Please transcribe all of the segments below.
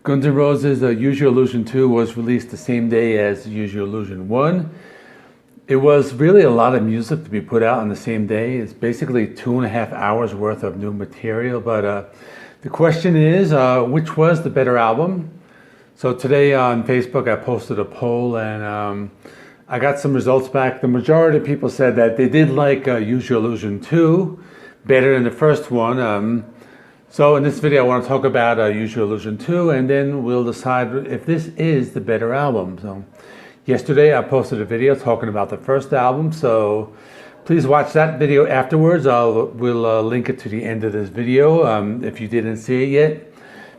Guns N' Roses' Use Your Illusion 2 was released the same day as Use Your Illusion 1. It was really a lot of music to be put out on the same day. It's basically 2.5 hours worth of new material, but the question is, which was the better album? So today on Facebook I posted a poll and I got some results back. The majority of people said that they did like Use Your Illusion 2 better than the first one. So in this video I want to talk about Use Your Illusion 2 and then we'll decide if this is the better album. So yesterday I posted a video talking about the first album, so please watch that video afterwards. We'll link it to the end of this video if you didn't see it yet.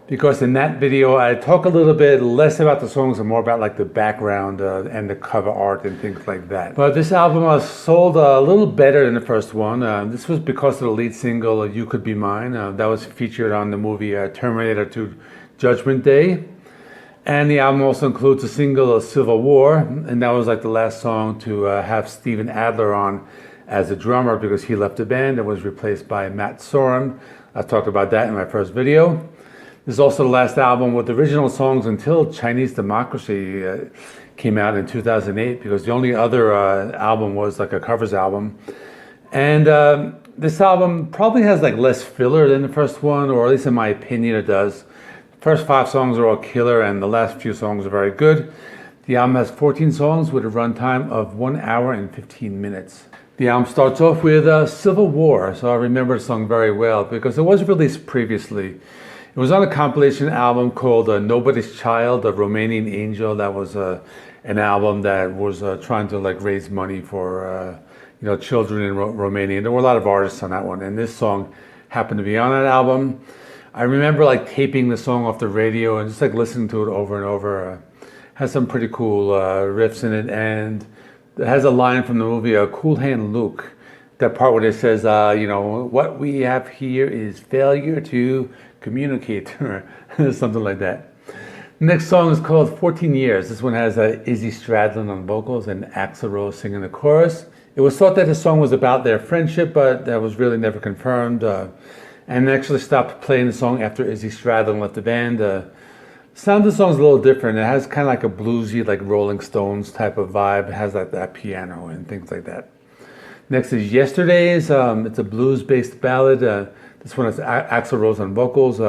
Because in that video I talk a little bit less about the songs and more about like the background and the cover art and things like that. But this album sold a little better than the first one. This was because of the lead single You Could Be Mine. That was featured on the movie Terminator 2 Judgment Day. And the album also includes a single Civil War, and that was like the last song to have Steven Adler on as a drummer because he left the band and was replaced by Matt Sorum. I talked about that in my first video. This is also the last album with original songs until Chinese Democracy came out in 2008, because the only other album was like a covers album. And this album probably has like less filler than the first one, or at least in my opinion it does. The first 5 songs are all killer and the last few songs are very good. The album has 14 songs with a runtime of 1 hour and 15 minutes. The album starts off with Civil War, so I remember the song very well because it was released previously. It was on a compilation album called Nobody's Child, a Romanian Angel. That was an album that was trying to like raise money for children in Romania. There were a lot of artists on that one, and this song happened to be on that album. I remember like taping the song off the radio and just like listening to it over and over. Has some pretty cool riffs in it, and it has a line from the movie Cool Hand Luke. That part where it says, what we have here is failure to communicate, or something like that. The next song is called 14 Years. This one has Izzy Stradlin on vocals and Axl Rose singing the chorus. It was thought that the song was about their friendship, but that was really never confirmed. And they actually stopped playing the song after Izzy Stradlin left the band. The sound of the song is a little different. It has kind of like a bluesy, like Rolling Stones type of vibe. It has like that piano and things like that. Next is Yesterdays. It's a blues-based ballad. This one has Axl Rose on vocals.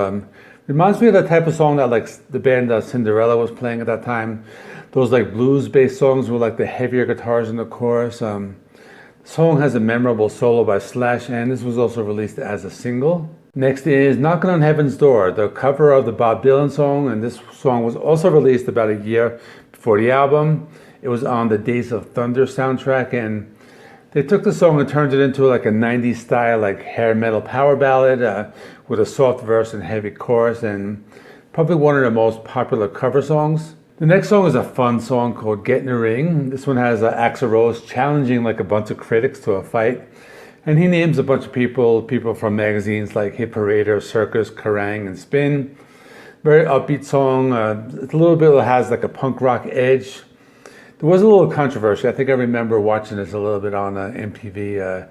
Reminds me of the type of song that like the band Cinderella was playing at that time. Those like blues-based songs with like the heavier guitars in the chorus. The song has a memorable solo by Slash, and this was also released as a single. Next is Knockin' on Heaven's Door, the cover of the Bob Dylan song, and this song was also released about a year before the album. It was on the Days of Thunder soundtrack, and they took the song and turned it into like a 90s style, like hair metal power ballad with a soft verse and heavy chorus, and probably one of the most popular cover songs. The next song is a fun song called Get in the Ring. This one has Axl Rose challenging like a bunch of critics to a fight, and he names a bunch of people from magazines like Hit Parader, Circus, Kerrang, and Spin. Very upbeat song. It's a little bit has like a punk rock edge. There was a little controversy. I think I remember watching this a little bit on MTV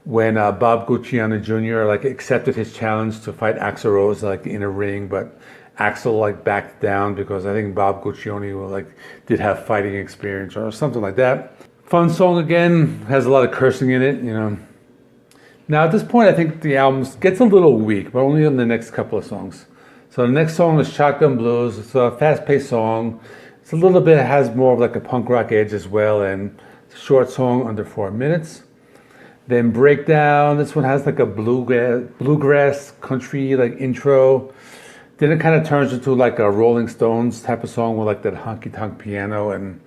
when Bob Guccione Jr. like accepted his challenge to fight Axl Rose like in a ring, but Axl like backed down because I think Bob Guccione did have fighting experience or something like that. Fun song again, has a lot of cursing in it, Now at this point I think the album gets a little weak, but only on the next couple of songs. So the next song is Shotgun Blues. It's a fast-paced song. It's a little bit, has more of like a punk rock edge as well, and it's a short song under 4 minutes. Then Breakdown. This one has like a bluegrass country like intro. Then it kind of turns into like a Rolling Stones type of song with like that honky tonk piano, and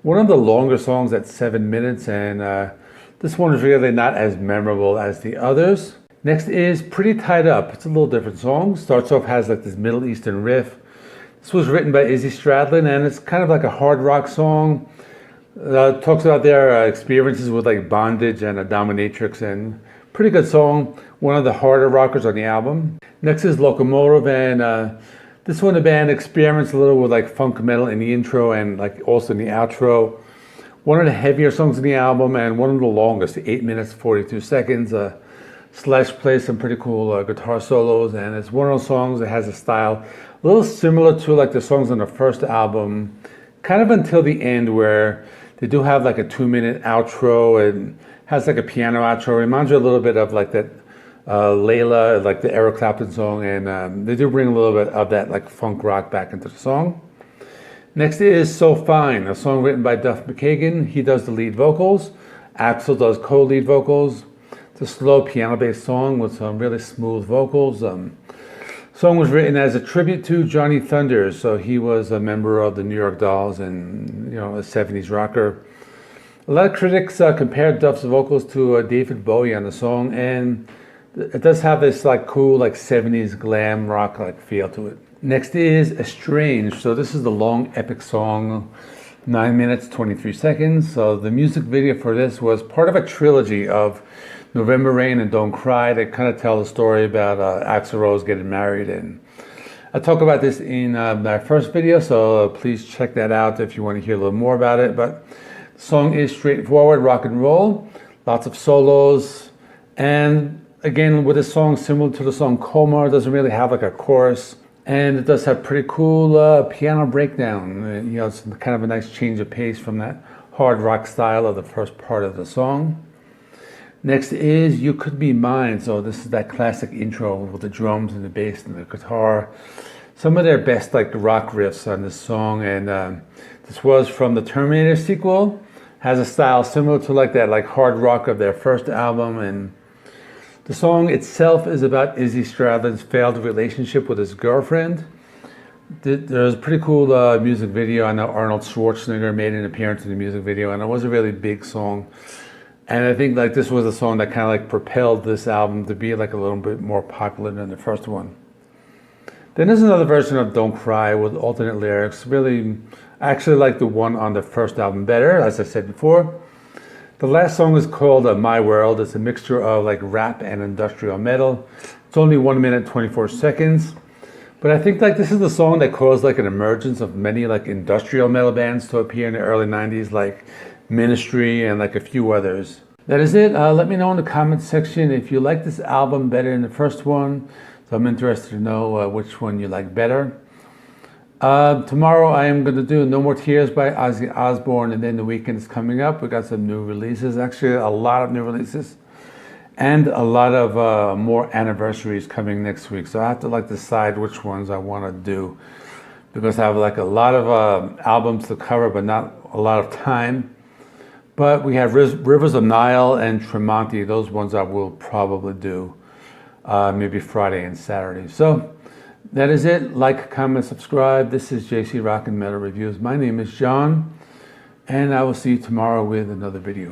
one of the longer songs at 7 minutes, and this one is really not as memorable as the others. Next is Pretty Tied Up. It's a little different song. Starts off, has like this Middle Eastern riff. This was written by Izzy Stradlin, and it's kind of like a hard rock song. Talks about their experiences with like bondage and a dominatrix, and pretty good song. One of the harder rockers on the album. Next is Locomotive, and this one the band experiments a little with like funk metal in the intro and like also in the outro. One of the heavier songs in the album and one of the longest, 8 minutes 42 seconds. Slash plays some pretty cool guitar solos, and it's one of those songs that has a style A little similar to like the songs on the first album, kind of until the end where they do have like a 2-minute outro and has like a piano outro. Reminds you a little bit of like that Layla, like the Eric Clapton song, and they do bring a little bit of that like funk rock back into the song. Next is So Fine, a song written by Duff McKagen. He does the lead vocals. Axel does co-lead vocals. It's a slow piano-based song with some really smooth vocals. The song was written as a tribute to Johnny Thunders, so he was a member of the New York Dolls and a 70s rocker. A lot of critics compared Duff's vocals to David Bowie on the song, and it does have this like cool like 70s glam rock like feel to it. Next is Estranged. So this is the long epic song, 9 minutes 23 seconds. So the music video for this was part of a trilogy of November Rain and Don't Cry. They kind of tell the story about Axl Rose getting married, and I talk about this in my first video, so please check that out if you want to hear a little more about it. But the song is straightforward rock and roll, lots of solos, and again with this song similar to the song Coma, it doesn't really have like a chorus, and it does have pretty cool piano breakdown. It's kind of a nice change of pace from that hard rock style of the first part of the song. Next is You Could Be Mine. So this is that classic intro with the drums and the bass and the guitar. Some of their best like rock riffs on this song, and this was from the Terminator sequel. Has a style similar to like that like hard rock of their first album, and the song itself is about Izzy Stradlin's failed relationship with his girlfriend. There's a pretty cool music video. I know Arnold Schwarzenegger made an appearance in the music video, and it was a really big song. And I think like this was a song that kind of like propelled this album to be like a little bit more popular than the first one. Then there's another version of Don't Cry with alternate lyrics. Really, I actually like the one on the first album better, as I said before. The last song is called My World. It's a mixture of like rap and industrial metal. It's only 1 minute 24 seconds. But I think like this is the song that caused like an emergence of many like industrial metal bands to appear in the early 90s, like Ministry and like a few others. That is it. Let me know in the comments section if you like this album better than the first one. So I'm interested to know which one you like better. Tomorrow I am going to do No More Tears by Ozzy Osbourne, and then the weekend is coming up. We got some new releases, actually a lot of new releases, and a lot of more anniversaries coming next week. So I have to like decide which ones I want to do, because I have like a lot of albums to cover but not a lot of time. But we have Rivers of Nile and Tremonti. Those ones I will probably do maybe Friday and Saturday. So that is it. Like, comment, subscribe. This is JC Rock and Metal Reviews. My name is John, and I will see you tomorrow with another video.